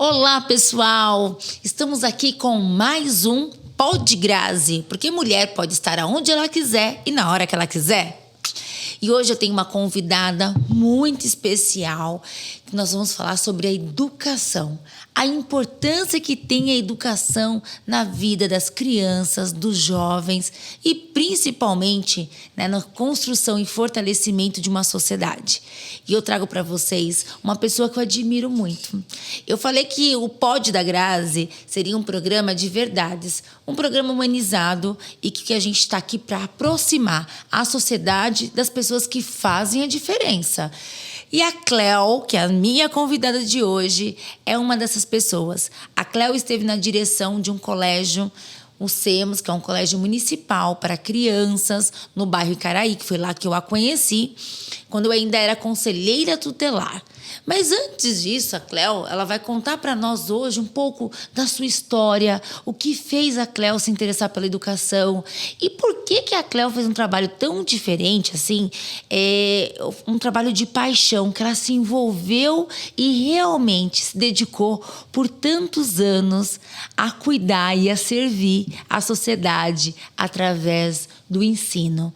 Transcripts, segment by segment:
Olá, pessoal! Estamos aqui com mais um Pod Grazi, porque mulher pode estar aonde ela quiser e na hora que ela quiser. E hoje eu tenho uma convidada muito especial, que nós vamos falar sobre a educação, a importância que tem a educação na vida das crianças, dos jovens e principalmente, na construção e fortalecimento de uma sociedade. E eu trago para vocês uma pessoa que eu admiro muito. Eu falei que o Pod da Grazi seria um programa de verdades, um programa humanizado e que a gente está aqui para aproximar a sociedade das pessoas que fazem a diferença. E a Cleo, que é a minha convidada de hoje, é uma dessas pessoas. A Cleo esteve na direção de um colégio, o SEMOS, que é um colégio municipal para crianças, no bairro Icaraí, que foi lá que eu a conheci, quando eu ainda era conselheira tutelar. Mas antes disso, a Cleo, ela vai contar para nós hoje um pouco da sua história, o que fez a Cleo se interessar pela educação e por que a Cleo fez um trabalho tão diferente, assim, um trabalho de paixão, que ela se envolveu e realmente se dedicou por tantos anos a cuidar e a servir a sociedade através do ensino.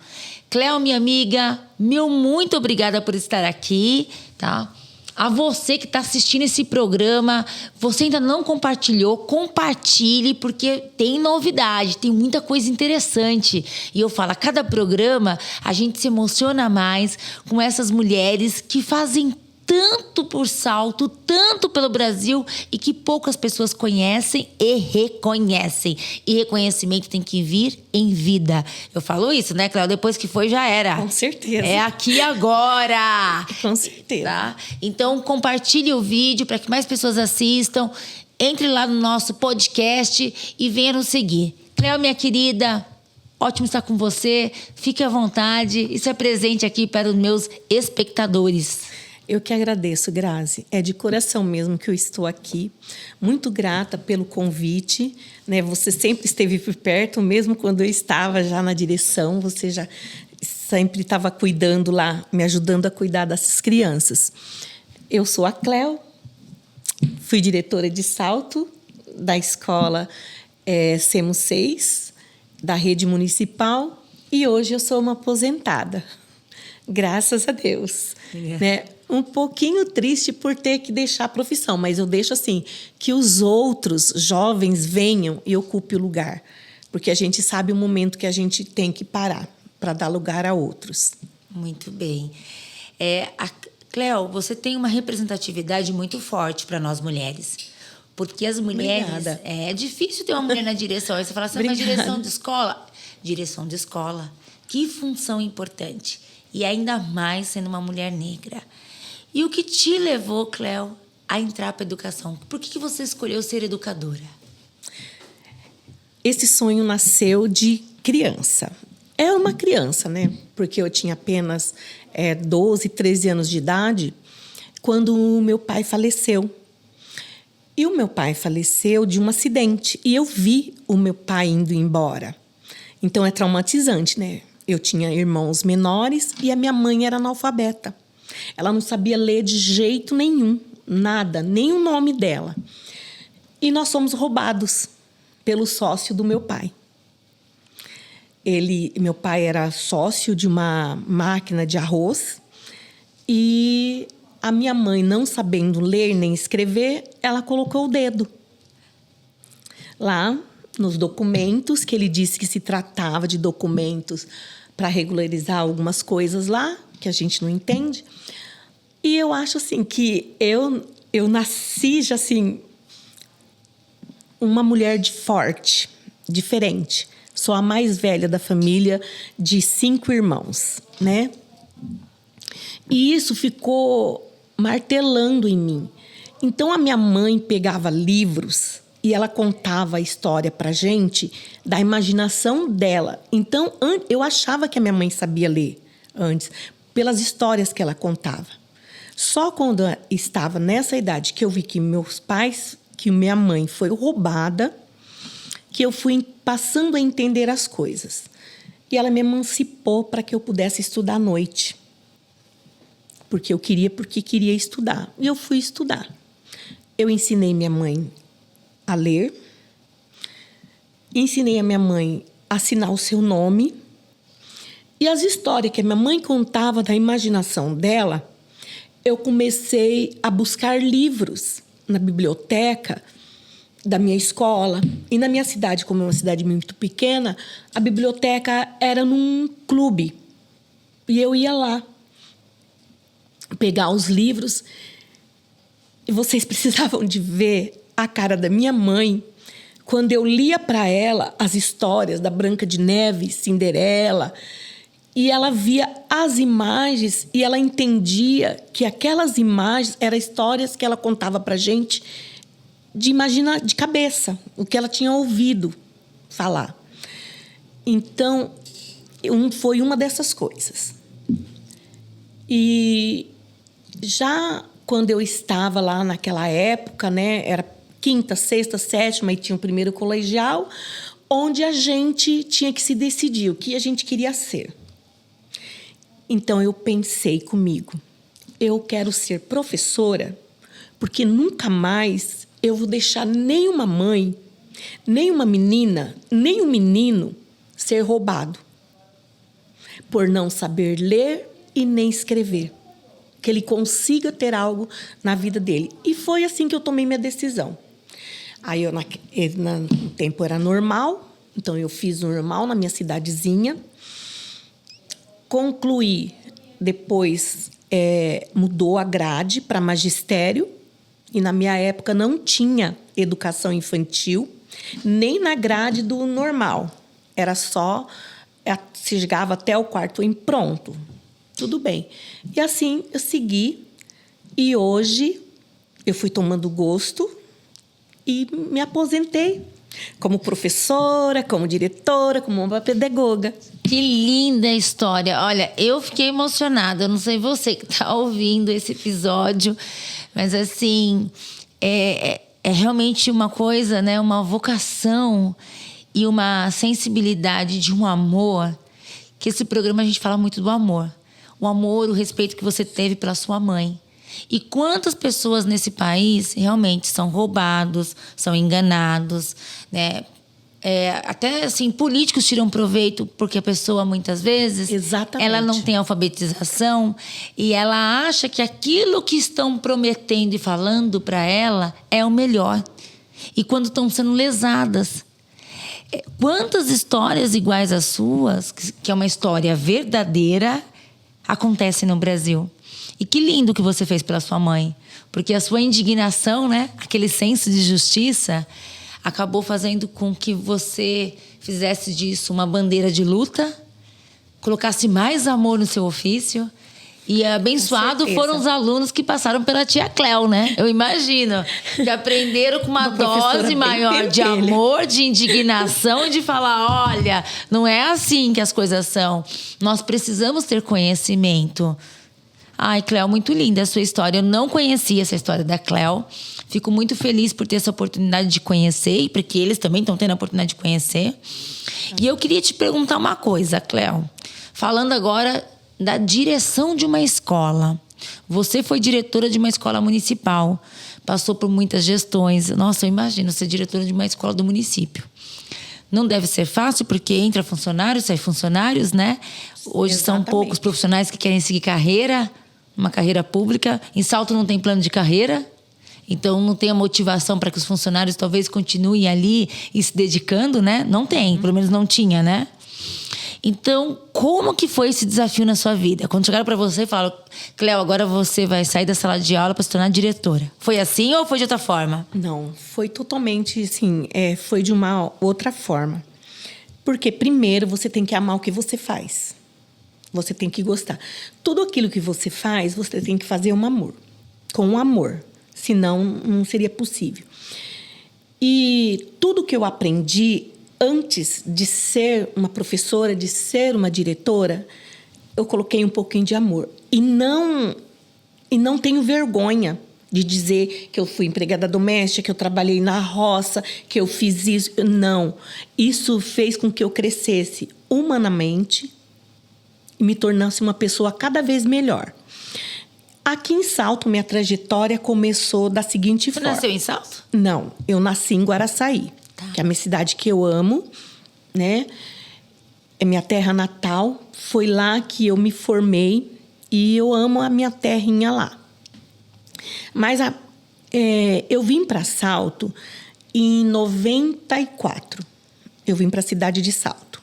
Cleo, minha amiga, muito obrigada por estar aqui, tá? A você que está assistindo esse programa, você ainda não compartilhou, compartilhe, porque tem novidade, tem muita coisa interessante. E eu falo, a cada programa a gente se emociona mais com essas mulheres que fazem tanto por Salto, tanto pelo Brasil e que poucas pessoas conhecem e reconhecem. E reconhecimento tem que vir em vida. Eu falo isso, né, Cléo? Depois que foi, já era. Com certeza. É aqui e agora. Com certeza. Tá? Então, compartilhe o vídeo para que mais pessoas assistam. Entre lá no nosso podcast e venha nos seguir. Cléo, minha querida, ótimo estar com você. Fique à vontade e se apresente aqui para os meus espectadores. Eu que agradeço, Grazi. É de coração mesmo que eu estou aqui. Muito grata pelo convite, né? Você sempre esteve por perto, mesmo quando eu estava já na direção. Você já sempre estava cuidando lá, me ajudando a cuidar dessas crianças. Eu sou a Cleo, fui diretora de Salto da escola SEMOS 6, da rede municipal, e hoje eu sou uma aposentada. Graças a Deus. Né? Um pouquinho triste por ter que deixar a profissão, mas eu deixo assim, que os outros jovens venham e ocupem o lugar, porque a gente sabe o momento que a gente tem que parar para dar lugar a outros. Muito bem. Cleo, você tem uma representatividade muito forte para nós mulheres, porque as mulheres... Obrigada. É difícil ter uma mulher na direção. Aí você fala assim, mas direção de escola? Direção de escola. Que função importante. E ainda mais sendo uma mulher negra. E o que te levou, Cleo, a entrar para a educação? Por que você escolheu ser educadora? Esse sonho nasceu de criança. Era uma criança, né? Porque eu tinha apenas 12, 13 anos de idade, quando o meu pai faleceu. E o meu pai faleceu de um acidente. E eu vi o meu pai indo embora. Então, é traumatizante, né? Eu tinha irmãos menores e a minha mãe era analfabeta. Ela não sabia ler de jeito nenhum, nada, nem o nome dela. E nós fomos roubados pelo sócio do meu pai. Meu pai era sócio de uma máquina de arroz e a minha mãe, não sabendo ler nem escrever, ela colocou o dedo lá nos documentos, que ele disse que se tratava de documentos para regularizar algumas coisas lá, que a gente não entende. E eu acho assim que eu nasci já assim uma mulher forte, diferente. Sou a mais velha da família de 5 irmãos, né? E isso ficou martelando em mim. Então a minha mãe pegava livros e ela contava a história pra gente da imaginação dela. Então eu achava que a minha mãe sabia ler antes, pelas histórias que ela contava. Só quando eu estava nessa idade que eu vi que que minha mãe foi roubada, que eu fui passando a entender as coisas. E ela me emancipou para que eu pudesse estudar à noite. Porque queria estudar. E eu fui estudar. eu ensinei minha mãe a ler, ensinei a minha mãe a assinar o seu nome. E as histórias que a minha mãe contava da imaginação dela, eu comecei a buscar livros na biblioteca da minha escola. E na minha cidade, como é uma cidade muito pequena, a biblioteca era num clube. E eu ia lá pegar os livros. E vocês precisavam de ver a cara da minha mãe quando eu lia para ela as histórias da Branca de Neve, Cinderela. E ela via as imagens e ela entendia que aquelas imagens eram histórias que ela contava para a gente de cabeça, o que ela tinha ouvido falar. Então, foi uma dessas coisas. E já quando eu estava lá naquela época, né, era 5ª, 6ª, 7ª e tinha o primeiro colegial, onde a gente tinha que se decidir o que a gente queria ser. Então, eu pensei comigo, eu quero ser professora, porque nunca mais eu vou deixar nenhuma mãe, nenhuma menina, nem um menino ser roubado por não saber ler e nem escrever. Que ele consiga ter algo na vida dele. E foi assim que eu tomei minha decisão. Aí, no tempo era normal, então eu fiz normal na minha cidadezinha. Concluí, depois mudou a grade para magistério, e na minha época não tinha educação infantil, nem na grade do normal. Era só, se chegava até o 4º em pronto. Tudo bem. E assim eu segui, e hoje eu fui tomando gosto e me aposentei como professora, como diretora, como uma pedagoga. Que linda história. Olha, eu fiquei emocionada. Eu não sei você que está ouvindo esse episódio, mas assim, é realmente uma coisa, né? Uma vocação e uma sensibilidade de um amor, que esse programa a gente fala muito do amor. O amor, o respeito que você teve pela sua mãe. E quantas pessoas nesse país realmente são roubados, são enganados, né? Até assim, políticos tiram proveito porque a pessoa muitas vezes ela não tem alfabetização e ela acha que aquilo que estão prometendo e falando para ela é o melhor. E quando estão sendo lesadas. Quantas histórias iguais às suas, que é uma história verdadeira, acontecem no Brasil? E que lindo que você fez pela sua mãe. Porque a sua indignação, né? Aquele senso de justiça, acabou fazendo com que você fizesse disso uma bandeira de luta, colocasse mais amor no seu ofício. E abençoado foram os alunos que passaram pela tia Cléo, né? Eu imagino. Que aprenderam com uma dose maior de amor, de indignação e de falar, olha, não é assim que as coisas são. Nós precisamos ter conhecimento. Ai, Cléo, muito linda a sua história. Eu não conhecia essa história da Cléo. Fico muito feliz por ter essa oportunidade de conhecer e porque eles também estão tendo a oportunidade de conhecer. E eu queria te perguntar uma coisa, Cléo. Falando agora da direção de uma escola. Você foi diretora de uma escola municipal. Passou por muitas gestões. Nossa, eu imagino ser diretora de uma escola do município. Não deve ser fácil, porque entra funcionários, sai funcionários, né? Hoje são poucos profissionais que querem seguir carreira, uma carreira pública. Em Salto não tem plano de carreira, então não tem a motivação para que os funcionários talvez continuem ali e se dedicando, né? Não tem, pelo menos não tinha, né? Então, como que foi esse desafio na sua vida? Quando chegaram para você e falaram, Cléo, agora você vai sair da sala de aula para se tornar diretora. Foi assim ou foi de outra forma? Não, foi totalmente assim, foi de uma outra forma. Porque primeiro você tem que amar o que você faz. Você tem que gostar. Tudo aquilo que você faz, você tem que fazer com amor. Senão, não seria possível. E tudo que eu aprendi antes de ser uma professora, de ser uma diretora, eu coloquei um pouquinho de amor. E não tenho vergonha de dizer que eu fui empregada doméstica, que eu trabalhei na roça, que eu fiz isso. Não. Isso fez com que eu crescesse humanamente e me tornasse uma pessoa cada vez melhor. Aqui em Salto, minha trajetória começou da seguinte Você forma. nasceu em Salto? Não, eu nasci em Guaraçaí, que é a minha cidade que eu amo, né? É minha terra natal. Foi lá que eu me formei e eu amo a minha terrinha lá. Mas eu vim para Salto em 94. Eu vim para a cidade de Salto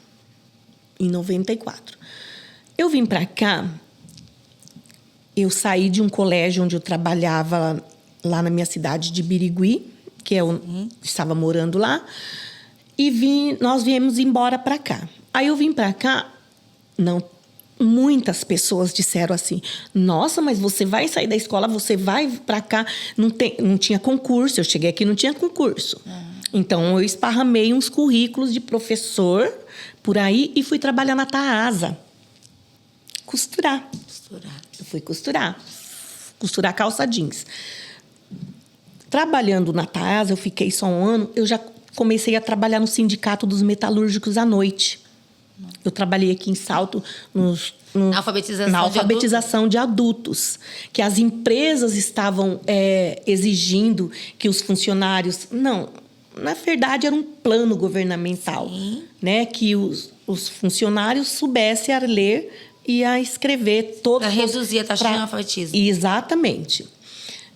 em 94. Eu vim para cá. Eu saí de um colégio onde eu trabalhava lá na minha cidade de Birigui, que eu estava morando lá, e nós viemos embora para cá. Aí eu vim para cá, muitas pessoas disseram assim: nossa, mas você vai sair da escola, você vai para cá. Não tinha concurso, eu cheguei aqui, não tinha concurso. Então eu esparramei uns currículos de professor por aí e fui trabalhar na Taasa. Costurar. Eu fui costurar calça jeans. Trabalhando na Taasa, eu fiquei só um ano, eu já comecei a trabalhar no Sindicato dos Metalúrgicos à noite. Eu trabalhei aqui em Salto Na alfabetização de adultos, que as empresas estavam exigindo que os funcionários... Não, na verdade, era um plano governamental, né, que os funcionários soubessem a ler e a escrever todos... Para reduzir a taxa de analfabetismo. Exatamente.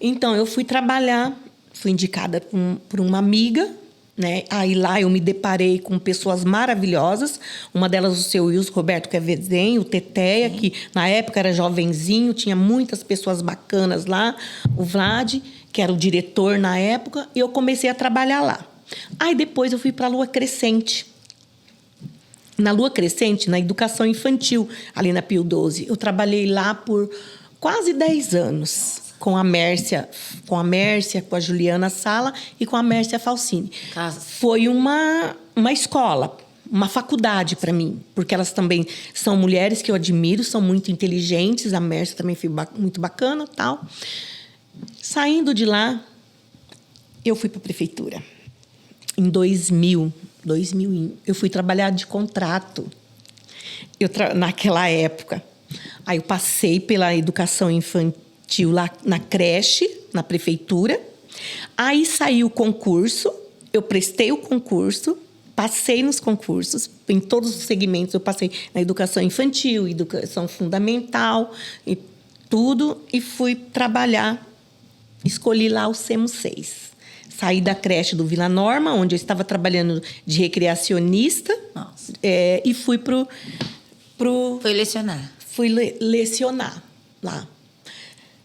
Então, eu fui trabalhar, fui indicada por uma amiga, né? Aí lá eu me deparei com pessoas maravilhosas. Uma delas, o seu Wilson Roberto Quevezen, o Teteia, que na época era jovenzinho, tinha muitas pessoas bacanas lá. O Vlad, que era o diretor na época, e eu comecei a trabalhar lá. Aí depois eu fui para a Lua Crescente. Na Lua Crescente, na educação infantil, ali na Pio 12. Eu trabalhei lá por quase 10 anos, com a Mércia, com a Juliana Sala e com a Mércia Falsini. Foi uma escola, uma faculdade para mim, porque elas também são mulheres que eu admiro, são muito inteligentes, a Mércia também foi muito bacana, tal. Saindo de lá, eu fui para a prefeitura. Em 2000, eu fui trabalhar de contrato. Naquela época. Aí eu passei pela educação infantil lá na creche, na prefeitura. Aí saiu o concurso, eu prestei o concurso, passei nos concursos, em todos os segmentos eu passei na educação infantil, educação fundamental, e tudo, e fui trabalhar. Escolhi lá o SEMO 6. Saí da creche do Vila Norma, onde eu estava trabalhando de recreacionista. Nossa. E fui pro... Foi lecionar. Fui lecionar lá.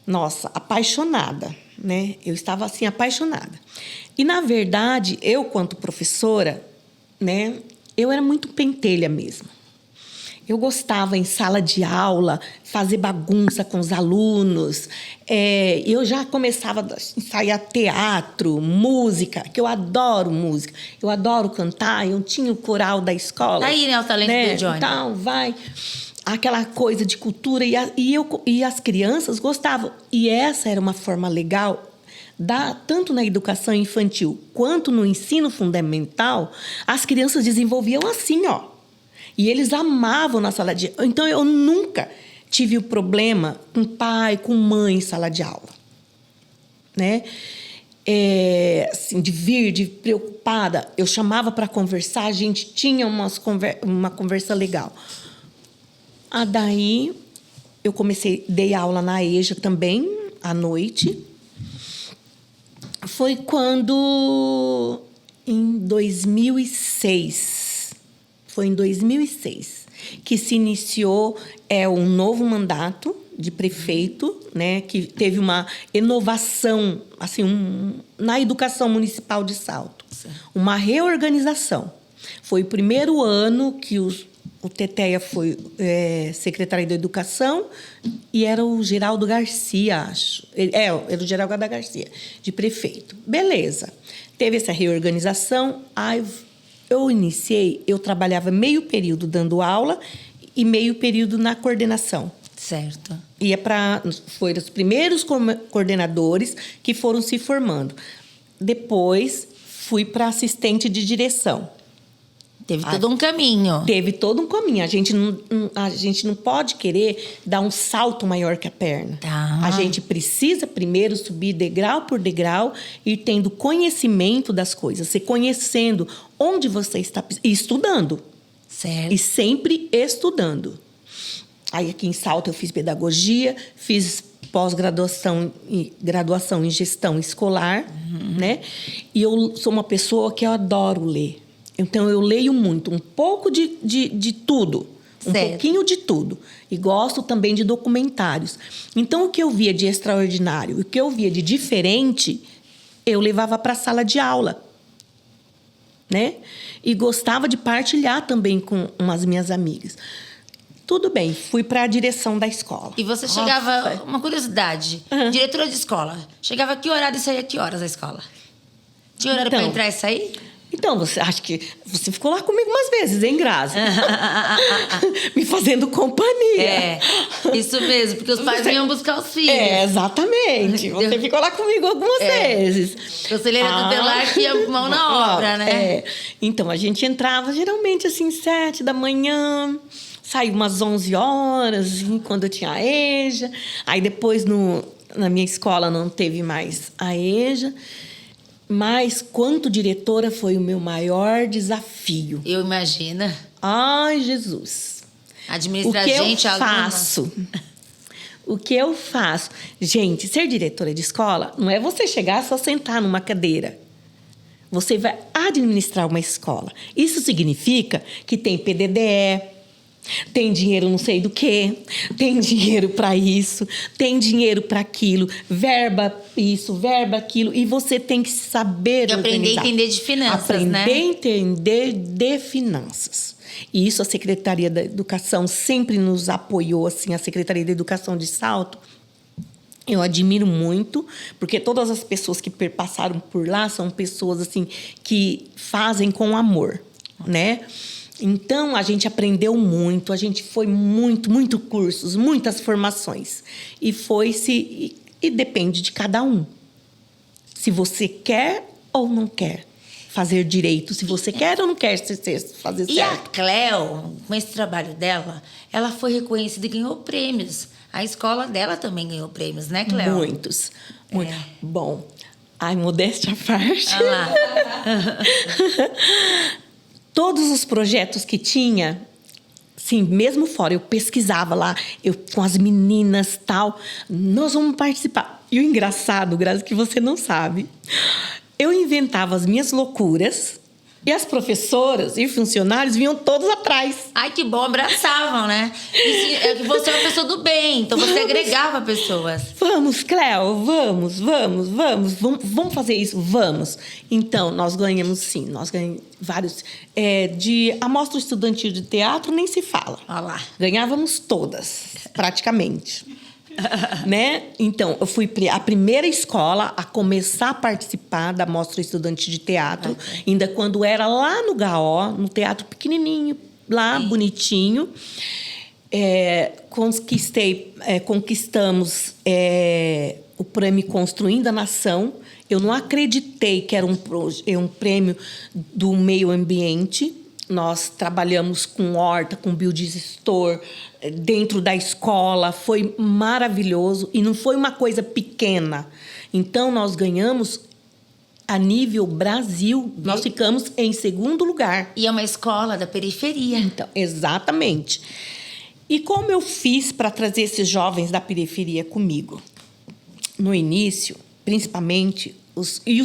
Nossa, apaixonada, né? Eu estava, assim, apaixonada. E, na verdade, eu, quanto professora, né? Eu era muito pentelha mesmo. Eu gostava, em sala de aula, fazer bagunça com os alunos. Eu já começava a ensaiar teatro, música, que eu adoro música. Eu adoro cantar, eu tinha o coral da escola. Aí, né, o talento do Johnny. Então, vai... Aquela coisa de cultura. E as crianças gostavam. E essa era uma forma legal... tanto na educação infantil quanto no ensino fundamental, as crianças desenvolviam assim, ó. E eles amavam na sala de aula. Então, eu nunca tive o problema com pai, com mãe em sala de aula. Né? Assim, de preocupada. Eu chamava para conversar, a gente tinha uma conversa legal. Daí, eu dei aula na EJA também, à noite. Foi quando, em 2006... Foi em 2006 que se iniciou um novo mandato de prefeito, né, que teve uma inovação assim, na educação municipal de Salto. Uma reorganização. Foi o primeiro ano que o Teteia foi secretário da Educação e era o Geraldo Garcia, acho. Era o Geraldo Garcia, de prefeito. Beleza. Teve essa reorganização, eu trabalhava meio período dando aula e meio período na coordenação. Certo. Foram os primeiros coordenadores que foram se formando. Depois, fui para assistente de direção. Teve todo um caminho. Teve todo um caminho. A gente não pode querer dar um salto maior que a perna. Tá. A gente precisa primeiro subir degrau por degrau e tendo conhecimento das coisas. Se conhecendo onde você está e estudando. Certo. E sempre estudando. Aí aqui em Salto eu fiz pedagogia, fiz pós-graduação e graduação em gestão escolar, né? E eu sou uma pessoa que eu adoro ler. Então, eu leio muito, um pouco de tudo. Um pouquinho de tudo. E gosto também de documentários. Então, o que eu via de extraordinário, o que eu via de diferente, eu levava para a sala de aula. Né? E gostava de partilhar também com umas minhas amigas. Tudo bem, fui para a direção da escola. E você chegava... Uma curiosidade. Diretora de escola. Chegava a que horário e saía a que horas da escola? Tinha horário para entrar e sair? Então, acho que você ficou lá comigo umas vezes, hein, Grazi? Me fazendo companhia. É, isso mesmo, porque os pais vinham buscar os filhos. É, exatamente. Você ficou lá comigo algumas vezes. Conselheira tutelar que ia mão na obra, né? É. Então, a gente entrava geralmente assim, 7 da manhã, saía umas 11 horas, assim, quando eu tinha a EJA. Aí depois, na minha escola, não teve mais a EJA. Mas, quanto diretora, foi o meu maior desafio. Eu imagino. Ai, Jesus. Administrar gente, O que eu faço? Gente, ser diretora de escola não é você chegar só sentar numa cadeira. Você vai administrar uma escola. Isso significa que tem PDDE, tem dinheiro não sei do quê, tem dinheiro para isso, tem dinheiro para aquilo, verba isso, verba aquilo, e você tem que saber organizar. Aprender a entender de finanças, né? Aprender a entender de finanças. E isso a Secretaria da Educação sempre nos apoiou, assim, a Secretaria da Educação de Salto. Eu admiro muito, porque todas as pessoas que passaram por lá são pessoas, assim, que fazem com amor, né? Então, a gente aprendeu muito, a gente foi muito cursos, muitas formações. E depende de cada um. Se você quer ou não quer fazer direito, se você quer ou não quer fazer certo. E a Cleo, com esse trabalho dela, ela foi reconhecida e ganhou prêmios. A escola dela também ganhou prêmios, né, Cleo? Muitos. Bom, ai, modéstia à parte. Olha lá. Todos os projetos que tinha, sim, mesmo fora, eu pesquisava lá, com as meninas tal, nós vamos participar. E o engraçado, Grazi, que você não sabe, eu inventava as minhas loucuras e as professoras e funcionários vinham todos atrás. Ai, que bom, abraçavam, né? E você é uma pessoa do bem, então você agregava pessoas. Vamos, Cleo, vamos fazer isso, vamos. Então, nós ganhamos vários. De amostra estudantil de teatro, nem se fala. Olha lá. Ganhávamos todas, praticamente. Né? Então, eu fui a primeira escola a começar a participar da mostra estudantil de teatro, ainda quando era lá no GAO, no teatro pequenininho, lá, bonitinho. Conquistamos o prêmio Construindo a Nação. Eu não acreditei que era um prêmio do meio ambiente. Nós trabalhamos com horta, com biodigestor, dentro da escola. Foi maravilhoso e não foi uma coisa pequena. Então, nós ganhamos a nível Brasil. Nós ficamos em segundo lugar. E é uma escola da periferia. Então, exatamente. E como eu fiz para trazer esses jovens da periferia comigo? No início, principalmente,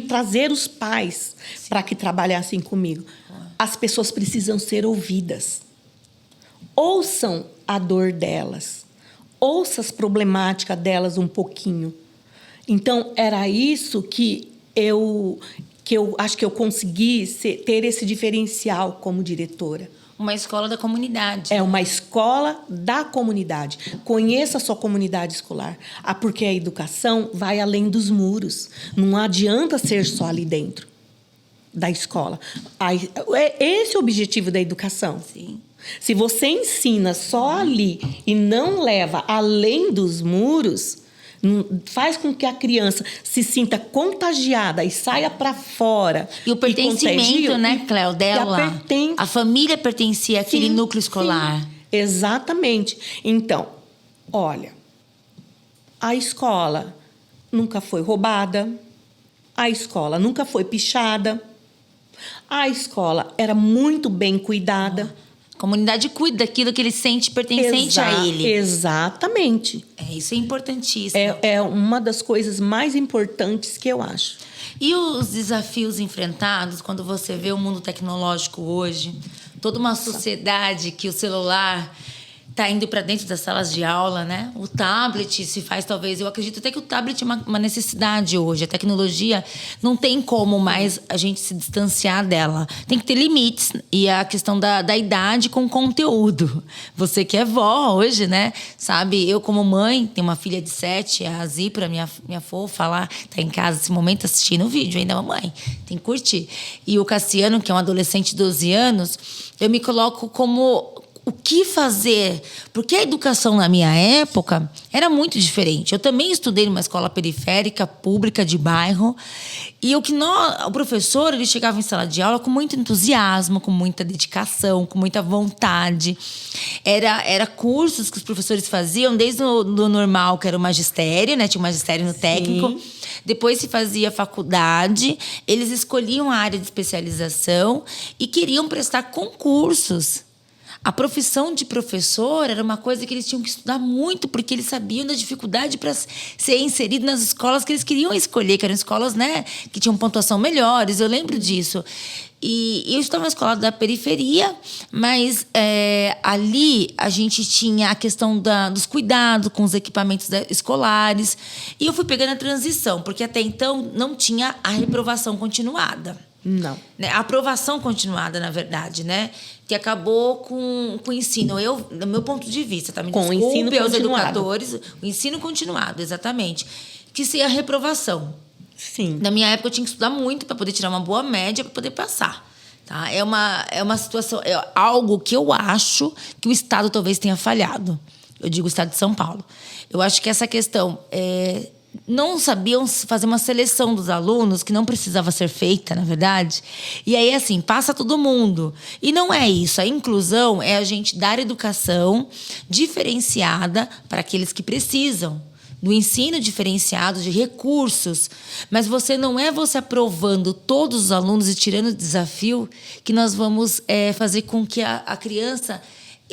trazer os pais para que trabalhassem comigo. As pessoas precisam ser ouvidas. Ouçam a dor delas. Ouçam as problemáticas delas um pouquinho. Então, era isso que eu acho que eu consegui ter esse diferencial como diretora. Uma escola da comunidade. É uma escola da comunidade. Conheça a sua comunidade escolar. Porque a educação vai além dos muros. Não adianta ser só ali dentro da escola. Esse é o objetivo da educação. Sim. Se você ensina só ali e não leva além dos muros, Faz com que a criança se sinta contagiada e saia para fora. E o pertencimento, né, Cléo, dela? A família pertencia àquele núcleo escolar. Sim, exatamente. Então, olha, a escola nunca foi roubada, a escola nunca foi pichada, a escola era muito bem cuidada. A comunidade cuida daquilo que ele sente pertencente a ele. Exatamente. Isso é importantíssimo. É uma das coisas mais importantes que eu acho. E os desafios enfrentados quando você vê o mundo tecnológico hoje? Toda uma sociedade que o celular está indo para dentro das salas de aula, né? O tablet se faz, talvez... Eu acredito até que o tablet é uma necessidade hoje. A tecnologia não tem como mais a gente se distanciar dela. Tem que ter limites. E a questão da idade com conteúdo. Você que é vó hoje, né? Sabe, eu como mãe, tenho uma filha de 7, a Zipra, minha fofa lá, tá em casa nesse momento assistindo o vídeo ainda, mamãe. Tem que curtir. E o Cassiano, que é um adolescente de 12 anos, eu me coloco como... O que fazer? Porque a educação na minha época era muito diferente. Eu também estudei numa escola periférica, pública, de bairro. E o professor, ele chegava em sala de aula com muito entusiasmo, com muita dedicação, com muita vontade. Era cursos que os professores faziam, desde o normal, que era o magistério, né? Tinha o magistério no técnico. Sim. Depois se fazia faculdade. Eles escolhiam a área de especialização e queriam prestar concursos. A profissão de professor era uma coisa que eles tinham que estudar muito, porque eles sabiam da dificuldade para ser inserido nas escolas que eles queriam escolher, que eram escolas, né, que tinham pontuação melhores. Eu lembro disso. E eu estava na escola da periferia, mas ali a gente tinha a questão dos cuidados com os equipamentos escolares. E eu fui pegando a transição, porque até então não tinha a reprovação continuada. Não. A aprovação continuada, na verdade, né? Que acabou com o ensino. Do meu ponto de vista, tá? Me desculpe aos educadores. O ensino continuado, exatamente. Que seria a reprovação. Sim. Na minha época, eu tinha que estudar muito para poder tirar uma boa média, para poder passar. Tá? É uma situação... É algo que eu acho que o Estado talvez tenha falhado. Eu digo o Estado de São Paulo. Eu acho que essa questão... não sabiam fazer uma seleção dos alunos, que não precisava ser feita, na verdade. E aí, assim, passa todo mundo. E não é isso. A inclusão é a gente dar educação diferenciada para aqueles que precisam. Do ensino diferenciado, de recursos. Mas não é você aprovando todos os alunos e tirando o desafio que nós vamos fazer com que a criança...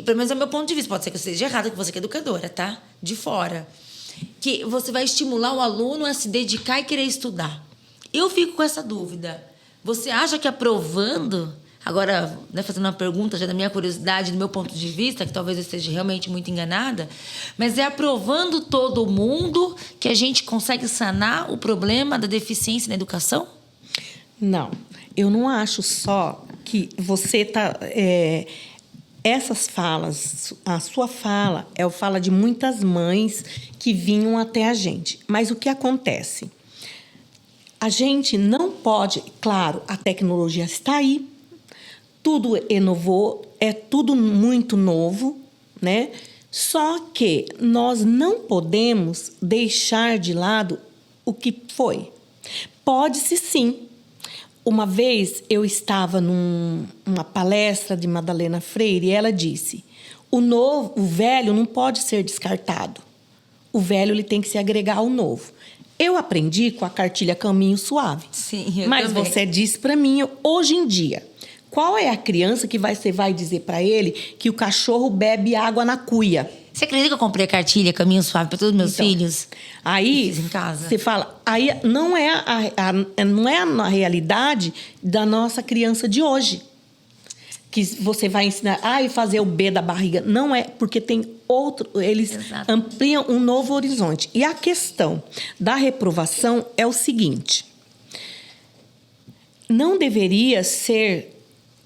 Pelo menos é o meu ponto de vista. Pode ser que eu esteja errada, que você que é educadora, tá? De fora. Que você vai estimular o aluno a se dedicar e querer estudar. Eu fico com essa dúvida. Você acha que aprovando... Agora, né, fazendo uma pergunta já da minha curiosidade, do meu ponto de vista, que talvez eu esteja realmente muito enganada, mas é aprovando todo mundo que a gente consegue sanar o problema da deficiência na educação? Não. Eu não acho só que você está... Essas falas, a sua fala, é a fala de muitas mães que vinham até a gente. Mas o que acontece? A gente não pode... Claro, a tecnologia está aí. Tudo inovou, é tudo muito novo, né? Só que nós não podemos deixar de lado o que foi. Pode-se sim. Uma vez eu estava numa palestra de Madalena Freire e ela disse: o velho não pode ser descartado. O velho ele tem que se agregar ao novo. Eu aprendi com a cartilha Caminho Suave. Sim, eu mas também. Você disse para mim, hoje em dia, qual é a criança que você vai dizer para ele que o cachorro bebe água na cuia? Você acredita que eu comprei a cartilha Caminho Suave para todos os meus filhos? Aí fiz em casa. Você fala, aí não é a realidade da nossa criança de hoje. Que você vai ensinar e fazer o B da barriga. Não é, porque tem outro... Eles Exato. ampliam um novo horizonte. E a questão da reprovação é o seguinte. Não deveria ser...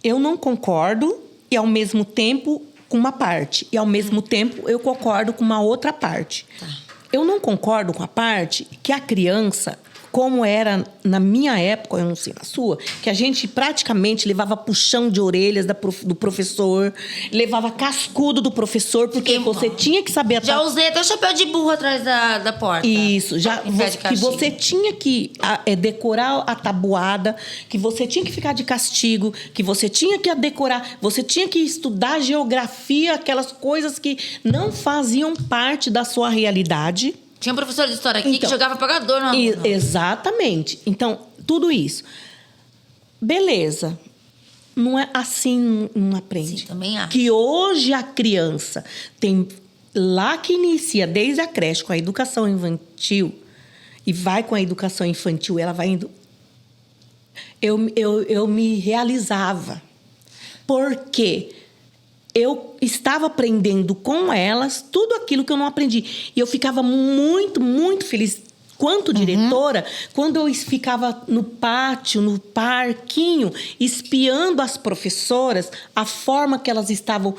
Eu não concordo e, ao mesmo tempo, com uma parte. E, ao mesmo tempo, eu concordo com uma outra parte. Tá. Eu não concordo com a parte que a criança... como era na minha época, eu não sei na sua, que a gente praticamente levava puxão de orelhas do professor, levava cascudo do professor, porque você tinha que saber... Já usei até o chapéu de burro atrás da porta. Isso, que você tinha que decorar a tabuada, que você tinha que ficar de castigo, que você tinha que decorar, você tinha que estudar geografia, aquelas coisas que não faziam parte da sua realidade. Tinha um professor de história aqui que jogava pagador no aluno. Exatamente. Então, tudo isso. Beleza. Não é assim, não aprende. Sim, também acho. Que hoje a criança tem... Lá que inicia, desde a creche, com a educação infantil, e vai com a educação infantil, ela vai indo... Eu me realizava. Porque eu estava aprendendo com elas tudo aquilo que eu não aprendi. E eu ficava muito, muito feliz, quanto diretora, quando eu ficava no pátio, no parquinho, espiando as professoras, a forma que elas estavam...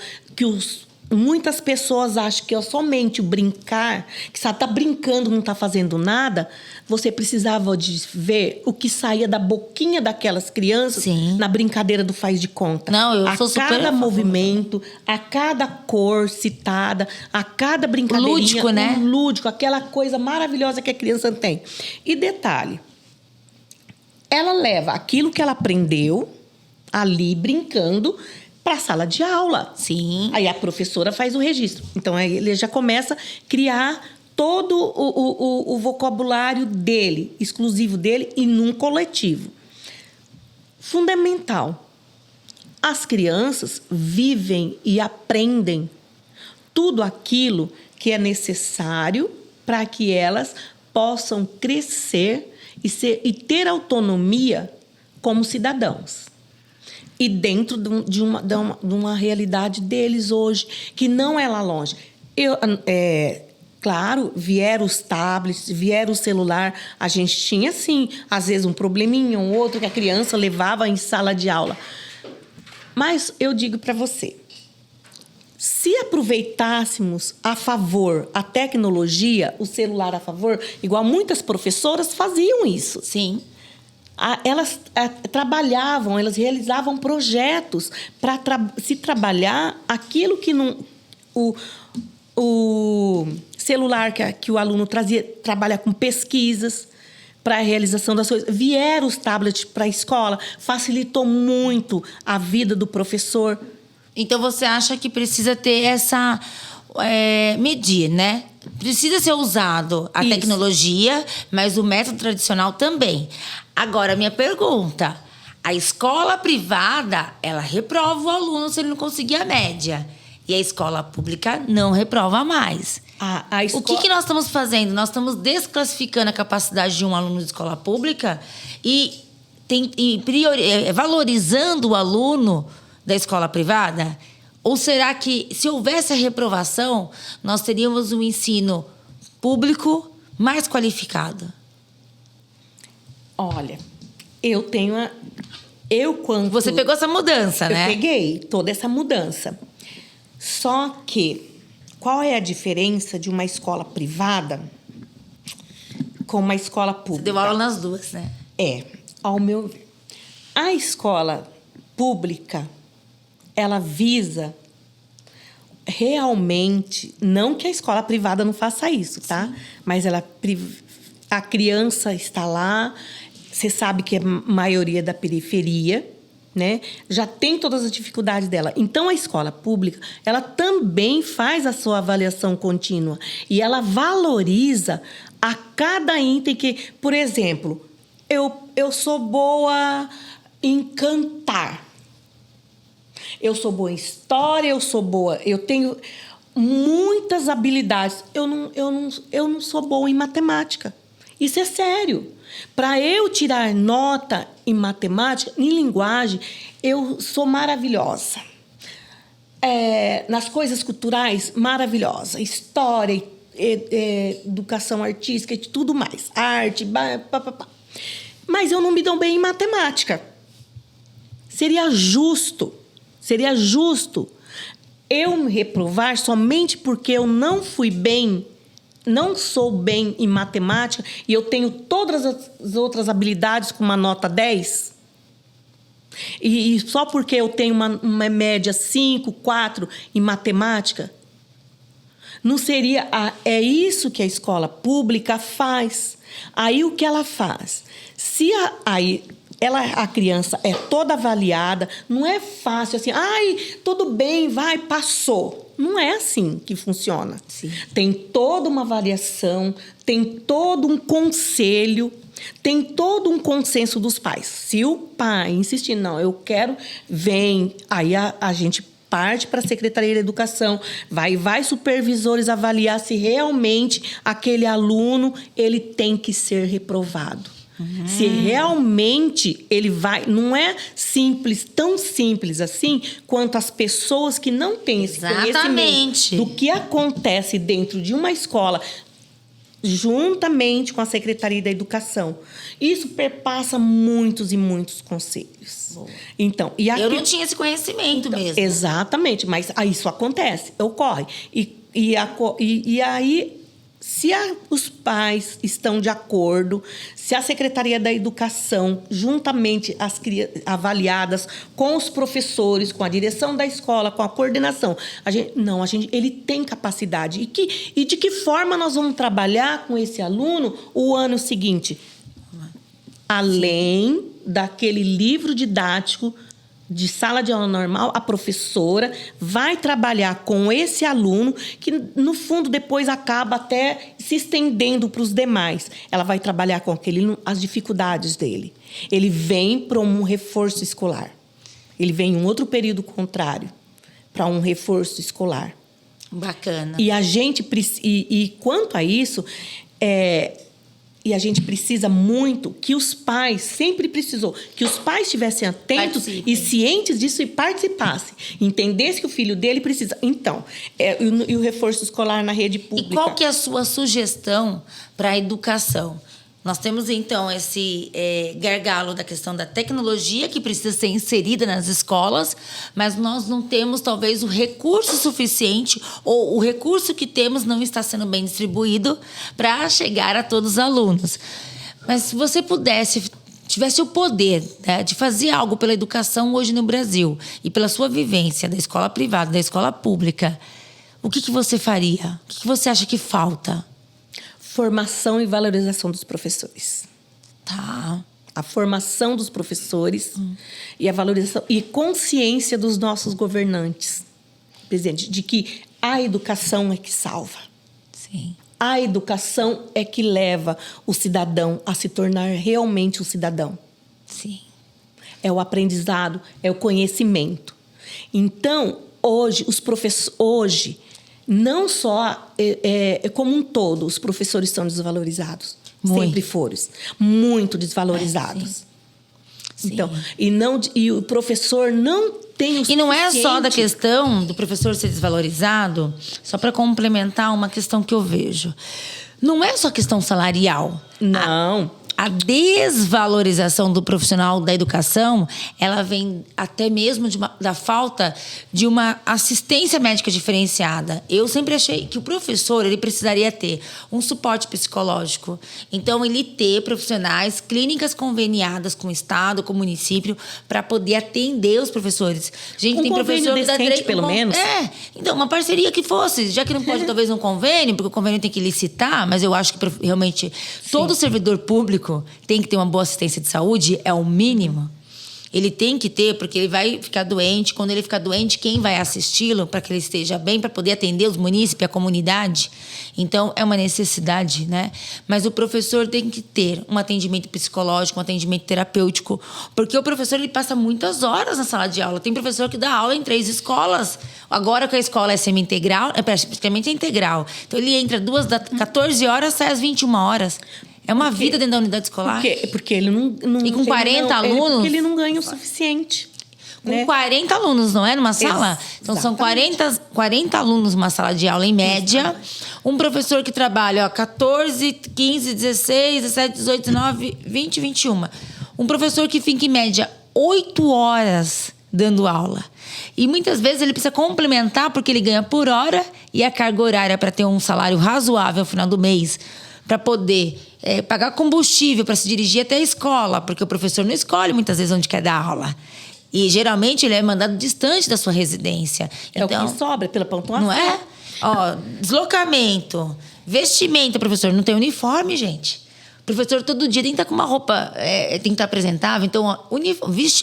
Muitas pessoas acham que é somente o brincar, que você está brincando, não está fazendo nada. Você precisava de ver o que saía da boquinha daquelas crianças. Sim. Na brincadeira do faz de conta. Não, eu sou super... A cada movimento, a cada cor citada, a cada brincadeirinha... Lúdico, né? Lúdico, aquela coisa maravilhosa que a criança tem. E detalhe, ela leva aquilo que ela aprendeu ali brincando para a sala de aula. Sim. Aí a professora faz o registro. Então, aí ele já começa a criar todo o vocabulário dele, exclusivo dele, e num coletivo. Fundamental. As crianças vivem e aprendem tudo aquilo que é necessário para que elas possam crescer e ter autonomia como cidadãos. E dentro de uma realidade deles hoje, que não é lá longe. Claro, vieram os tablets, vieram o celular. A gente tinha, sim, às vezes um probleminha, um outro que a criança levava em sala de aula. Mas eu digo para você, se aproveitássemos a favor a tecnologia, o celular a favor, igual muitas professoras faziam isso. Sim. Elas trabalhavam, elas realizavam projetos para se trabalhar aquilo que não, o celular que o aluno trazia, trabalha com pesquisas para a realização das coisas. Vieram os tablets para a escola, facilitou muito a vida do professor. Então, você acha que precisa ter essa... medir, né? Precisa ser usado a tecnologia, mas o método tradicional também. Agora, minha pergunta. A escola privada, ela reprova o aluno se ele não conseguir a média. E a escola pública não reprova mais. O que nós estamos fazendo? Nós estamos desclassificando a capacidade de um aluno de escola pública e valorizando o aluno da escola privada? Ou será que, se houvesse a reprovação, nós teríamos um ensino público mais qualificado? Olha, eu tenho... Você pegou essa mudança, né? Eu peguei toda essa mudança. Só que, qual é a diferença de uma escola privada com uma escola pública? Você deu aula nas duas, né? Ao meu ver. A escola pública, ela visa realmente... Não que a escola privada não faça isso, tá? Sim. Mas a criança está lá... Você sabe que a maioria da periferia, né, já tem todas as dificuldades dela. Então, a escola pública, ela também faz a sua avaliação contínua. E ela valoriza a cada item que... Por exemplo, eu sou boa em cantar. Eu sou boa em história, eu tenho muitas habilidades. Eu não sou boa em matemática. Isso é sério. Para eu tirar nota em matemática, em linguagem, eu sou maravilhosa. Nas coisas culturais, maravilhosa. História, educação artística e tudo mais. Arte, Mas eu não me dou bem em matemática. Seria justo eu me reprovar somente porque eu não fui bem não sou bem em matemática e eu tenho todas as outras habilidades com uma nota 10? E só porque eu tenho uma média 5, 4 em matemática? Não seria... É isso que a escola pública faz. Aí, o que ela faz? Se a criança é toda avaliada, não é fácil assim, tudo bem, vai, passou. Não é assim que funciona. Sim. Tem toda uma avaliação, tem todo um conselho, tem todo um consenso dos pais. Se o pai insistir, não, eu quero, vem, aí a gente parte para a Secretaria da Educação, vai supervisores avaliar se realmente aquele aluno ele tem que ser reprovado. Se realmente ele vai... Não é simples, tão simples assim, quanto as pessoas que não têm esse conhecimento do que acontece dentro de uma escola, juntamente com a Secretaria da Educação. Isso perpassa muitos e muitos conselhos. Boa. Então, eu não tinha esse conhecimento mesmo. Exatamente, mas isso acontece, ocorre. E aí... Se os pais estão de acordo, se a Secretaria da Educação, juntamente as avaliadas com os professores, com a direção da escola, com a coordenação, ele tem capacidade. E de que forma nós vamos trabalhar com esse aluno o ano seguinte? Além daquele livro didático de sala de aula normal, a professora vai trabalhar com esse aluno que, no fundo, depois acaba até se estendendo para os demais. Ela vai trabalhar com aquele aluno as dificuldades dele. Ele vem para um reforço escolar. Ele vem em um outro período contrário para um reforço escolar. Bacana. E quanto a isso... E a gente precisa muito que os pais, sempre precisou, que os pais estivessem atentos e cientes disso e participassem. Entendessem que o filho dele precisa. Então, e o reforço escolar na rede pública. E qual que é a sua sugestão para a educação? Nós temos, então, esse gargalo da questão da tecnologia que precisa ser inserida nas escolas, mas nós não temos, talvez, o recurso suficiente ou o recurso que temos não está sendo bem distribuído para chegar a todos os alunos. Mas se você tivesse o poder, né, de fazer algo pela educação hoje no Brasil e pela sua vivência da escola privada, da escola pública, o que você faria? O que você acha que falta? Formação e valorização dos professores. Tá. A formação dos professores e a valorização e consciência dos nossos governantes, presidente, de que a educação é que salva. Sim. A educação é que leva o cidadão a se tornar realmente um cidadão. Sim. É o aprendizado, é o conhecimento. Então, hoje, hoje, não só como um todo, os professores são desvalorizados. Muito. Sempre foram. Muito desvalorizados. Sim. Então, e o professor não tem o E não é suficiente... só da questão do professor ser desvalorizado, só para complementar uma questão que eu vejo. Não é só questão salarial. Não. A desvalorização do profissional da educação, ela vem até mesmo da falta de uma assistência médica diferenciada. Eu sempre achei que o professor ele precisaria ter um suporte psicológico. Então, ele ter profissionais, clínicas conveniadas com o Estado, com o município, para poder atender os professores. Gente, Um tem convênio professor que dá decente, pelo menos. Então, uma parceria que fosse, já que não pode talvez um convênio, porque o convênio tem que licitar, mas eu acho que realmente todo servidor público tem que ter uma boa assistência de saúde, é o mínimo. Ele tem que ter, porque ele vai ficar doente. Quando ele ficar doente, quem vai assisti-lo para que ele esteja bem, para poder atender os munícipes, a comunidade? Então, é uma necessidade, né? Mas o professor tem que ter um atendimento psicológico, um atendimento terapêutico, porque o professor ele passa muitas horas na sala de aula. Tem professor que dá aula em 3 escolas. Agora que a escola é semi-integral, praticamente é integral. Então, ele entra 14 horas, sai às 21 horas. É uma vida dentro da unidade escolar. Porque ele não e com 40 alunos? Porque ele não ganha o suficiente. Com 40 alunos, não é? Numa sala? Então, são 40 alunos numa sala de aula, em média. Exatamente. Um professor que trabalha 14, 15, 16, 17, 18, 19, 20, 21. Um professor que fica, em média, 8 horas dando aula. E muitas vezes ele precisa complementar porque ele ganha por hora e a carga horária para ter um salário razoável ao final do mês, para poder pagar combustível para se dirigir até a escola, porque o professor não escolhe muitas vezes onde quer dar aula. E geralmente ele é mandado distante da sua residência. É então, o que sobra pela pontuação. não é? Ó, deslocamento, vestimenta, professor. Não tem uniforme, gente. O professor todo dia tem que estar com uma roupa, tem que estar apresentável. Então, ó,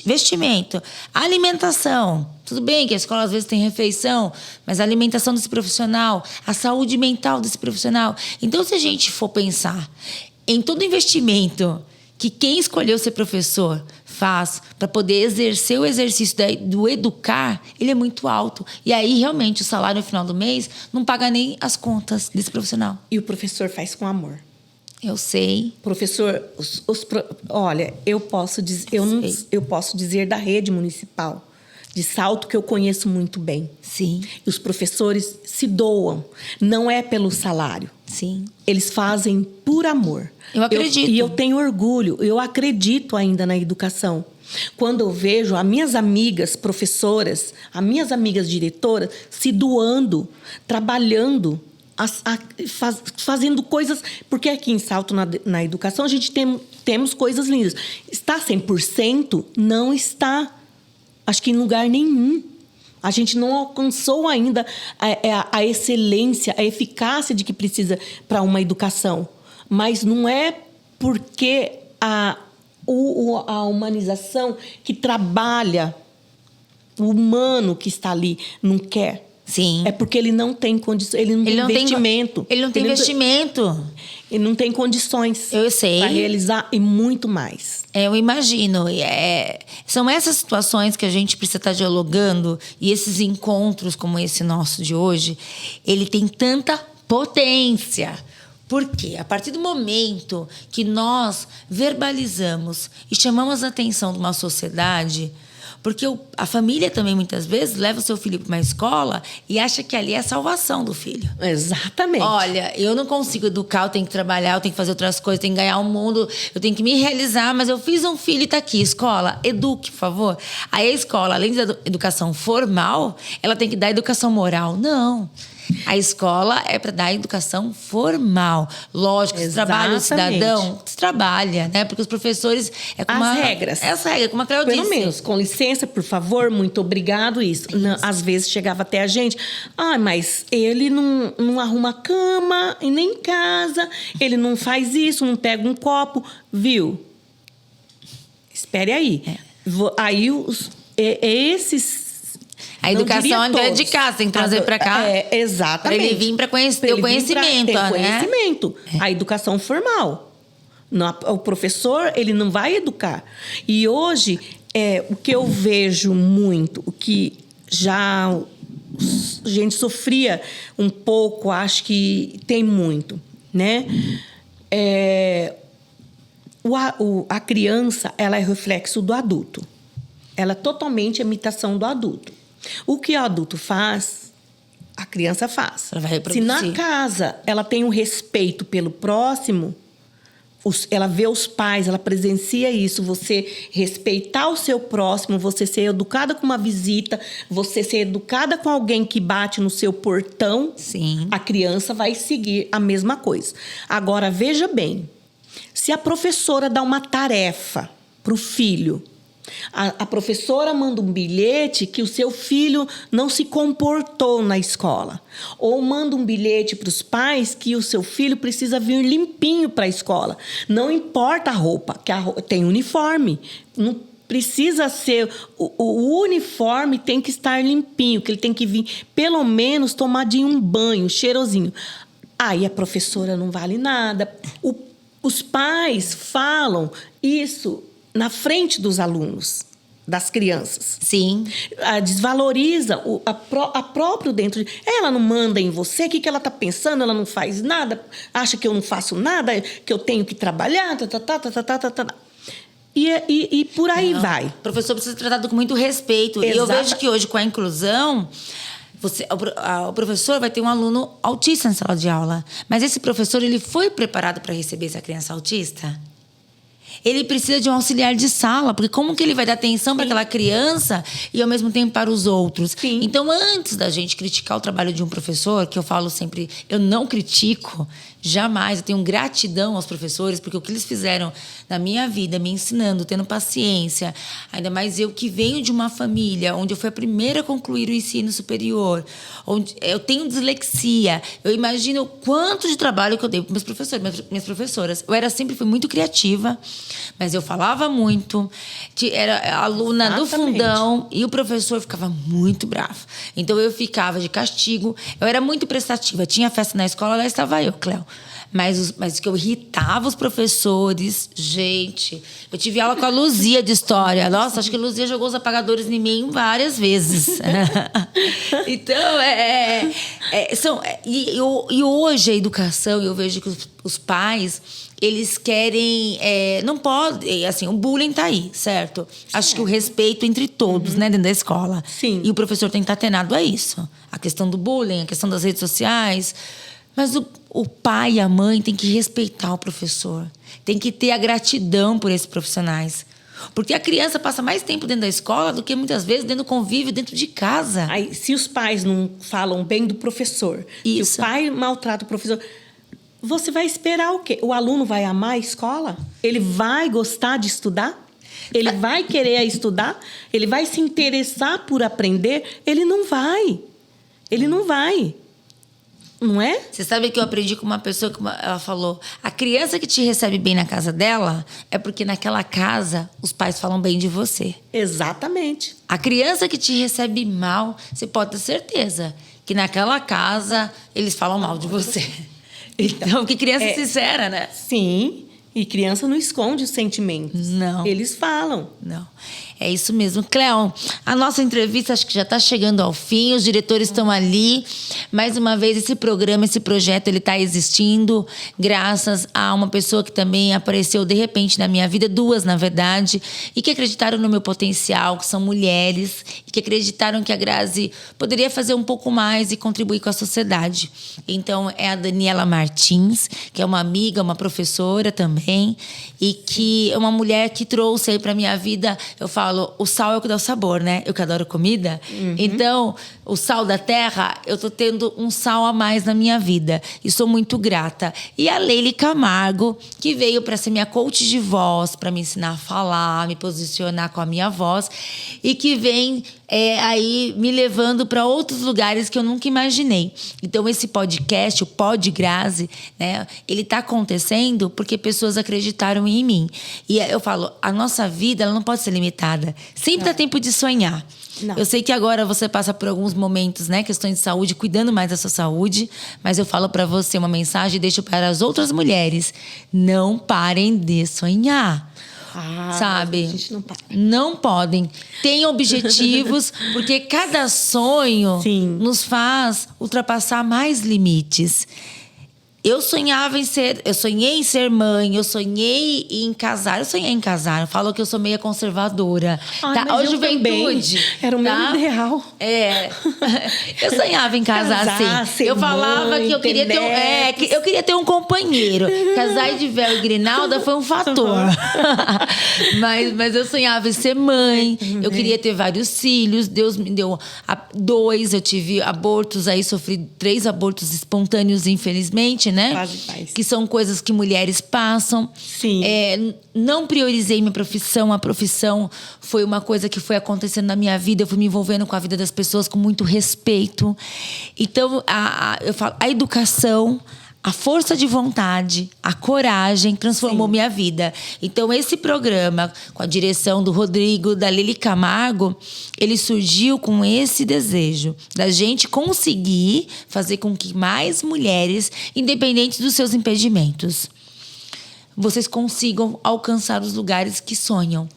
vestimento, alimentação. Tudo bem que a escola às vezes tem refeição, mas a alimentação desse profissional, a saúde mental desse profissional. Então, se a gente for pensar em todo investimento que quem escolheu ser professor faz para poder exercer o exercício do educar, ele é muito alto. E aí, realmente, o salário no final do mês não paga nem as contas desse profissional. E o professor faz com amor. Eu sei. Professor, olha, eu posso dizer da rede municipal de Salto que eu conheço muito bem. Sim. E os professores se doam. Não é pelo salário. Sim. Eles fazem por amor. Eu acredito. E eu tenho orgulho. Eu acredito ainda na educação. Quando eu vejo as minhas amigas professoras, as minhas amigas diretoras se doando, trabalhando, fazendo coisas... Porque aqui em Salto, na educação, a gente temos coisas lindas. Está 100%? Não está. Acho que em lugar nenhum. A gente não alcançou ainda a excelência, a eficácia de que precisa para uma educação. Mas não é porque a humanização que trabalha, o humano que está ali, não quer. Sim. É porque ele não tem condições, ele não tem investimento. Ele não tem investimento. Ele não tem condições. Eu sei. Para realizar e muito mais. Eu imagino. São essas situações que a gente precisa estar dialogando, e esses encontros como esse nosso de hoje, ele tem tanta potência. Por quê? A partir do momento que nós verbalizamos e chamamos a atenção de uma sociedade... Porque a família também, muitas vezes, leva o seu filho para uma escola e acha que ali é a salvação do filho. Exatamente. Olha, eu não consigo educar, eu tenho que trabalhar, eu tenho que fazer outras coisas, eu tenho que ganhar o mundo, eu tenho que me realizar, mas eu fiz um filho e está aqui. Escola, eduque, por favor. Aí a escola, além da educação formal, ela tem que dar educação moral. Não. A escola é para dar educação formal. Lógico, se trabalha o cidadão, se trabalha, né? Porque os professores... As regras. Essa regra, como a Cléo disse. Pelo menos, com licença, por favor, muito obrigado, isso. Não, às vezes chegava até a gente, mas ele não arruma cama, e nem em casa, ele não faz isso, não pega um copo, viu? Espere aí. Aí esses... A educação é dentro de casa, tem que trazer para cá. Exatamente. Para ele vir para ter o conhecimento, né? Conhecimento. A educação formal. O professor, ele não vai educar. E hoje, o que eu vejo muito, o que já a gente sofria um pouco, acho que tem muito, né? A criança, ela é reflexo do adulto. Ela é totalmente imitação do adulto. O que o adulto faz, a criança faz. Ela vai reproduzir. Se na casa ela tem um respeito pelo próximo, ela vê os pais, ela presencia isso, você respeitar o seu próximo, você ser educada com uma visita, você ser educada com alguém que bate no seu portão, sim, a criança vai seguir a mesma coisa. Agora, veja bem, se a professora dá uma tarefa para o filho, a professora manda um bilhete que o seu filho não se comportou na escola. Ou manda um bilhete para os pais que o seu filho precisa vir limpinho para a escola. Não importa a roupa, que tem uniforme. Não precisa ser... O uniforme tem que estar limpinho, que ele tem que vir, pelo menos, tomadinho um banho, cheirosinho. Aí a professora não vale nada. Os pais falam isso... na frente dos alunos, das crianças. Sim. Desvaloriza a próprio dentro. Ela não manda em você, o que ela está pensando? Ela não faz nada, acha que eu não faço nada, que eu tenho que trabalhar, E por aí vai. O professor precisa ser tratado com muito respeito. Exato. E eu vejo que hoje, com a inclusão... o professor vai ter um aluno autista na sala de aula. Mas esse professor, ele foi preparado para receber essa criança autista? ele precisa de um auxiliar de sala, porque como que ele vai dar atenção para aquela criança e ao mesmo tempo para os outros? Sim. Então, antes da gente criticar o trabalho de um professor, que eu falo sempre, eu não critico, jamais, eu tenho gratidão aos professores, porque o que eles fizeram na minha vida, me ensinando, tendo paciência, ainda mais eu que venho de uma família onde eu fui a primeira a concluir o ensino superior, onde eu tenho dislexia, eu imagino o quanto de trabalho que eu dei para meus professores, minhas professoras. Eu fui muito criativa, mas eu falava muito, era aluna Exatamente. do fundão e o professor ficava muito bravo. Então eu ficava de castigo, eu era muito prestativa, tinha festa na escola, lá estava eu, Cléo. Mas que eu irritava os professores. Gente, eu tive aula com a Luzia de história. Nossa, acho que a Luzia jogou os apagadores em mim várias vezes. Então, e hoje a educação, eu vejo que os pais, eles querem... não pode... Assim, o bullying tá aí, certo? Acho que o respeito entre todos, né? Dentro da escola. Sim. E o professor tem que estar atenado a isso. A questão do bullying, a questão das redes sociais... Mas o pai e a mãe têm que respeitar o professor. Tem que ter a gratidão por esses profissionais. Porque a criança passa mais tempo dentro da escola do que muitas vezes dentro do convívio, dentro de casa. Aí, se os pais não falam bem do professor, Isso. se o pai maltrata o professor, você vai esperar o quê? O aluno vai amar a escola? Ele vai gostar de estudar? Ele vai querer estudar? Ele vai se interessar por aprender? Ele não vai. Ele não vai. Não é? Você sabe que eu aprendi com uma pessoa que ela falou: a criança que te recebe bem na casa dela é porque naquela casa os pais falam bem de você. Exatamente. A criança que te recebe mal, você pode ter certeza que naquela casa eles falam mal de você. Então, que criança sincera, né? Sim. E criança não esconde os sentimentos. Não. Eles falam. Não. É isso mesmo. Cléo, a nossa entrevista acho que já está chegando ao fim. Os diretores estão ali. Mais uma vez, esse programa, esse projeto, ele está existindo graças a uma pessoa que também apareceu de repente na minha vida, duas, na verdade, e que acreditaram no meu potencial, que são mulheres, e que acreditaram que a Grazi poderia fazer um pouco mais e contribuir com a sociedade. Então, é a Daniela Martins, que é uma amiga, uma professora também, e que é uma mulher que trouxe aí para minha vida, eu falo, o sal é o que dá o sabor, né? Eu que adoro comida. Então, o sal da terra, eu tô tendo um sal a mais na minha vida. E sou muito grata. E a Leile Camargo, que veio para ser minha coach de voz, para me ensinar a falar, me posicionar com a minha voz. E que vem aí me levando para outros lugares que eu nunca imaginei. Então, esse podcast, o Pod Grazi, né? Ele tá acontecendo porque pessoas acreditaram em mim. E eu falo, a nossa vida, ela não pode ser limitada. Sempre dá tempo de sonhar. Não. Eu sei que agora você passa por alguns momentos, né? Questões de saúde, cuidando mais da sua saúde. Mas eu falo para você uma mensagem e deixo para as outras mulheres. Não parem de sonhar. Sabe? A gente não para. Não podem. Tenham objetivos, porque cada sonho Sim. nos faz ultrapassar mais limites. Eu sonhei em ser mãe, eu sonhei em casar. Eu falo que eu sou meia conservadora. Ai, tá? mas A eu juventude. também. Era o meu tá? ideal. Eu sonhava em casar assim. Ser Eu falava mãe, que eu queria ter eu queria ter um companheiro. Casar de véu e grinalda foi um fator. mas eu sonhava em ser mãe. Eu queria ter vários filhos. Deus me deu 2. Eu tive abortos aí, sofri 3 abortos espontâneos, infelizmente, né? Quase paz. Que são coisas que mulheres passam. Sim. Não priorizei minha profissão. A profissão foi uma coisa que foi acontecendo na minha vida. Eu fui me envolvendo com a vida das pessoas com muito respeito. Então, eu falo, a educação, a força de vontade, a coragem transformou minha vida. Então, esse programa, com a direção do Rodrigo, da Lili Camargo, ele surgiu com esse desejo da gente conseguir fazer com que mais mulheres, independente dos seus impedimentos, vocês consigam alcançar os lugares que sonham.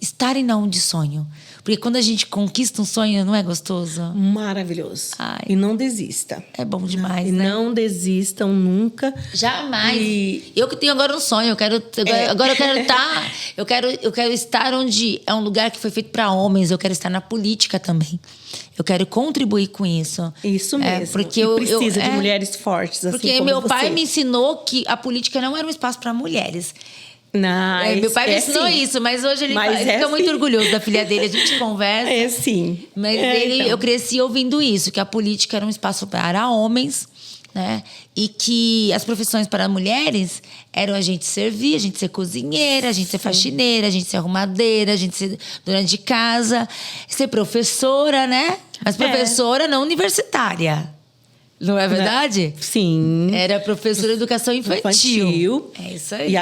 Estarem na onde sonham. Porque quando a gente conquista um sonho, não é gostoso? Maravilhoso. Ai. E não desista. É bom demais, E né? não desistam nunca. Jamais. E- Eu que tenho agora um sonho, agora eu quero estar, eu quero estar onde é um lugar que foi feito para homens, eu quero estar na política também. Eu quero contribuir com isso. Isso mesmo. Porque E precisa de mulheres fortes, assim Porque como meu você. pai me ensinou que a política não era um espaço para mulheres. Meu pai me ensinou sim. isso, mas hoje ele Mas fica muito sim. orgulhoso da filha dele. A gente conversa. É sim. Mas Então. eu cresci ouvindo isso, que a política era um espaço para homens, né? E que as profissões para mulheres eram a gente servir, a gente ser cozinheira, a gente ser faxineira, a gente ser arrumadeira, a gente ser dona de casa, ser professora, né? Mas professora não universitária. Não é verdade? Sim. Era professora de educação infantil. É isso aí.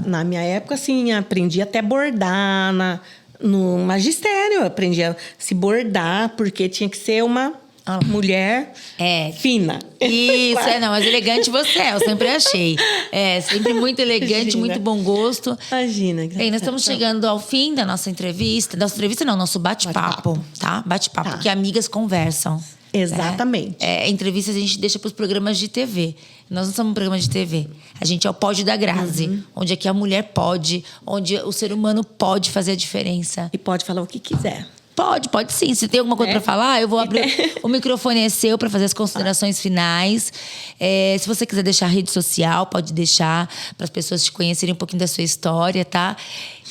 Na minha época, assim, aprendi até bordar no magistério. Aprendi a se bordar, porque tinha que ser uma mulher fina. Isso, não, mas elegante você é, eu sempre achei. Sempre muito elegante, Imagina. muito bom gosto. Imagina. Bem, nós estamos chegando ao fim da nossa entrevista. Nossa entrevista não, nosso bate-papo, tá? Bate-papo, Tá. porque amigas conversam. Exatamente. Entrevistas a gente deixa para os programas de TV. Nós não somos um programa de TV. A gente é o Pod da Grazi, onde aqui a mulher pode, onde o ser humano pode fazer a diferença. E pode falar o que quiser. Pode sim. Se tem alguma coisa para falar, eu vou abrir. O microfone é seu para fazer as considerações finais. Se você quiser deixar a rede social, pode deixar para as pessoas te conhecerem um pouquinho da sua história, tá?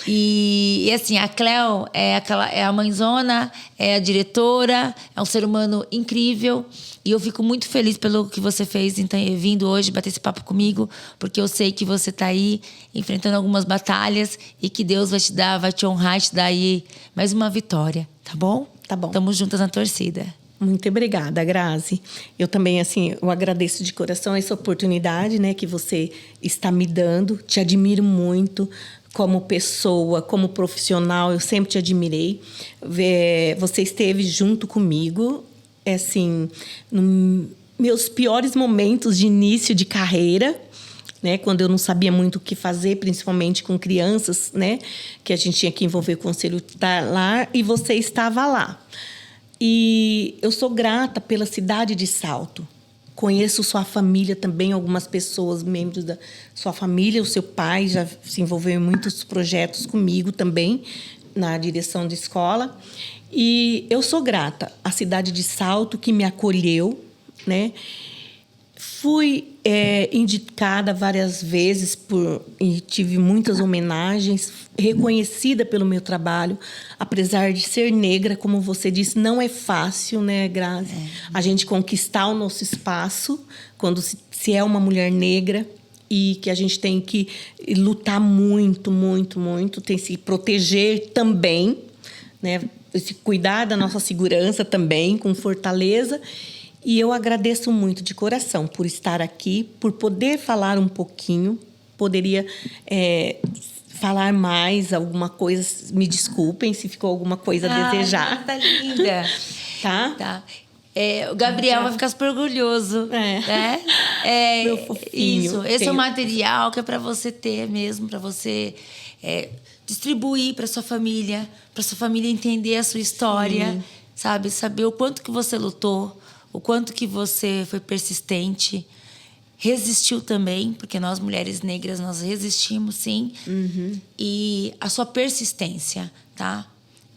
E assim, a Cléo é a mãezona, é a diretora, é um ser humano incrível. E eu fico muito feliz pelo que você fez em ter vindo hoje bater esse papo comigo, porque eu sei que você está aí enfrentando algumas batalhas e que Deus vai te honrar e te dar aí mais uma vitória, tá bom? Tá bom. Tamo juntas na torcida. Muito obrigada, Grazi. Eu também, assim, eu agradeço de coração essa oportunidade, né, que você está me dando. Te admiro muito como pessoa, como profissional. Eu sempre te admirei. Você esteve junto comigo, assim, nos meus piores momentos de início de carreira, né, quando eu não sabia muito o que fazer, principalmente com crianças, né, que a gente tinha que envolver o conselho tutelar, e você estava lá. E eu sou grata pela cidade de Salto. Conheço sua família também, algumas pessoas, membros da sua família. O seu pai já se envolveu em muitos projetos comigo também, na direção de escola. E eu sou grata à cidade de Salto, que me acolheu, né? Fui indicada várias vezes e tive muitas homenagens, reconhecida pelo meu trabalho, apesar de ser negra, como você disse, não é fácil, né, Grazi? A gente conquistar o nosso espaço quando se é uma mulher negra, e que a gente tem que lutar muito, muito, muito, tem que se proteger também, né? Se cuidar da nossa segurança também, com fortaleza. E eu agradeço muito de coração por estar aqui, por poder falar um pouquinho. Poderia falar mais alguma coisa. Me desculpem se ficou alguma coisa a desejar. Tá linda. Tá? O Gabriel vai ficar super orgulhoso. Né? Meu fofinho. Isso. Esse é o material que é para você ter mesmo, para você distribuir para sua família entender a sua história, sabe? Saber o quanto que você lutou, o quanto que você foi persistente, resistiu também, porque nós, mulheres negras, nós resistimos, sim. E a sua persistência, tá?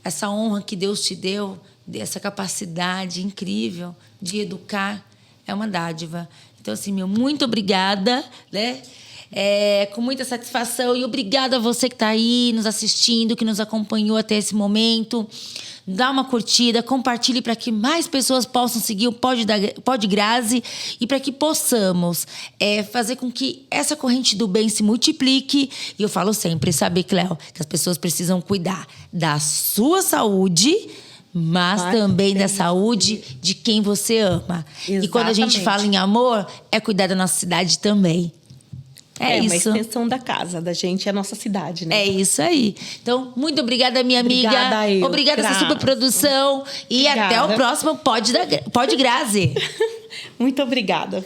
Essa honra que Deus te deu, essa capacidade incrível de educar, é uma dádiva. Então, assim, muito obrigada, né? Com muita satisfação. E obrigada a você que está aí nos assistindo, que nos acompanhou até esse momento. Dá uma curtida, compartilhe para que mais pessoas possam seguir o Pod Grazi e para que possamos fazer com que essa corrente do bem se multiplique. E eu falo sempre, sabe, Cléo, que as pessoas precisam cuidar da sua saúde, mas também da saúde de quem você ama. Exatamente. E quando a gente fala em amor, é cuidar da nossa cidade também. É isso. Uma extensão da casa da gente, é a nossa cidade, né? É isso aí. Então, muito obrigada, minha Obrigada amiga. Obrigada essa super produção. E até o próximo Pod Grazi. Muito obrigada.